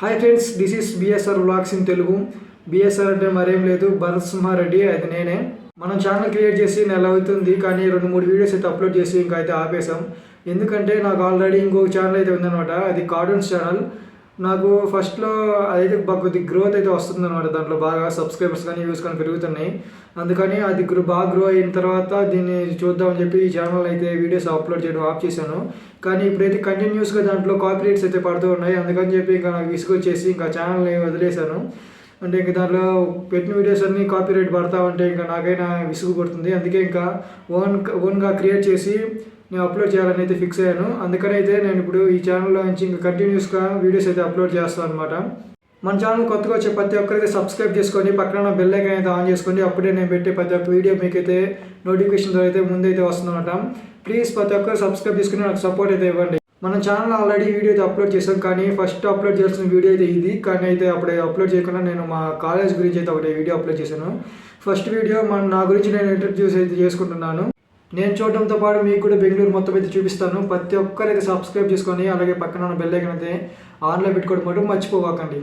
Hi friends, this is BSR vlogs in Telugu. BSR అంటే మరేం లేదు, భరత్ సింహారెడ్డి, అది నేనే. మనం ఛానల్ క్రియేట్ చేసి నెల అవుతుంది, కానీ 2-3 వీడియోస్ అయితే అప్లోడ్ చేసి ఇంకా అయితే ఆపేసాం. ఎందుకంటే నాకు ఆల్రెడీ ఇంకొక ఛానల్ అయితే ఉందన్నమాట, అది కార్టూన్స్ ఛానల్. నాకు ఫస్ట్లో అదైతే కొద్దిగా గ్రోత్ అయితే వస్తుందన్నమాట, దాంట్లో బాగా సబ్స్క్రైబర్స్ కానీ వ్యూస్ కానీ పెరుగుతున్నాయి. అందుకని అది బాగా గ్రో అయిన తర్వాత దీన్ని చూద్దామని చెప్పి ఈ ఛానల్ అయితే వీడియోస్ అప్లోడ్ చేయడం ఆఫ్ చేశాను. కానీ ఇప్పుడైతే కంటిన్యూస్గా దాంట్లో కాపీరైట్స్ అయితే పడుతూ ఉన్నాయి. అందుకని చెప్పి ఇంకా నాకు విసుగొచ్చేసి ఇంకా ఛానల్ని వదిలేశాను. అంటే ఇంకా దాంట్లో పెట్టిన వీడియోస్ అన్నీ కాపీరైట్ పడతా ఉంటే ఇంకా నాకైనా విసుగు పడుతుంది. అందుకే ఇంకా ఓన్గా క్రియేట్ చేసి నేను అప్లోడ్ చేయాలని అయితే ఫిక్స్ అయ్యాను. అందుకని అయితే నేను ఇప్పుడు ఈ ఛానల్లో నుంచి ఇంకా కంటిన్యూస్గా వీడియోస్ అయితే అప్లోడ్ చేస్తాను అనమాట. మన ఛానల్ కొత్తగా వచ్చే ప్రతి ఒక్కరైతే సబ్స్క్రైబ్ చేసుకొని పక్కన బెల్ ఐకాన్ అయితే ఆన్ చేసుకోండి. అప్పుడే నేను పెట్టే ప్రతి ఒక్క వీడియో మీకైతే నోటిఫికేషన్ అయితే ముందైతే వస్తుందన్నమాట. ప్లీజ్ ప్రతి ఒక్కరు సబ్స్క్రైబ్ చేసుకుని నాకు సపోర్ట్ అయితే ఇవ్వండి. మన ఛానల్ ఆల్రెడీ వీడియో అయితే అప్లోడ్ చేశాం, కానీ ఫస్ట్ అప్లోడ్ చేసిన వీడియో అయితే ఇది. కానీ అయితే అప్పుడే అప్లోడ్ చేయకుండా నేను మా కాలేజ్ గురించి అయితే ఒకటి వీడియో అప్లోడ్ చేశాను. ఫస్ట్ వీడియో నా గురించి నేను ఇంట్రడ్యూస్ అయితే చేసుకుంటున్నాను. నేను చూడడంతో పాటు మీకు కూడా బెంగళూరు మొత్తం అయితే చూపిస్తాను. ప్రతి ఒక్కరైతే సబ్స్క్రైబ్ చేసుకొని అలాగే పక్కన ఉన్న బెల్ ఐకాన్ అయితే ఆన్లో పెట్టుకోవడం మటుకు మర్చిపోకండి.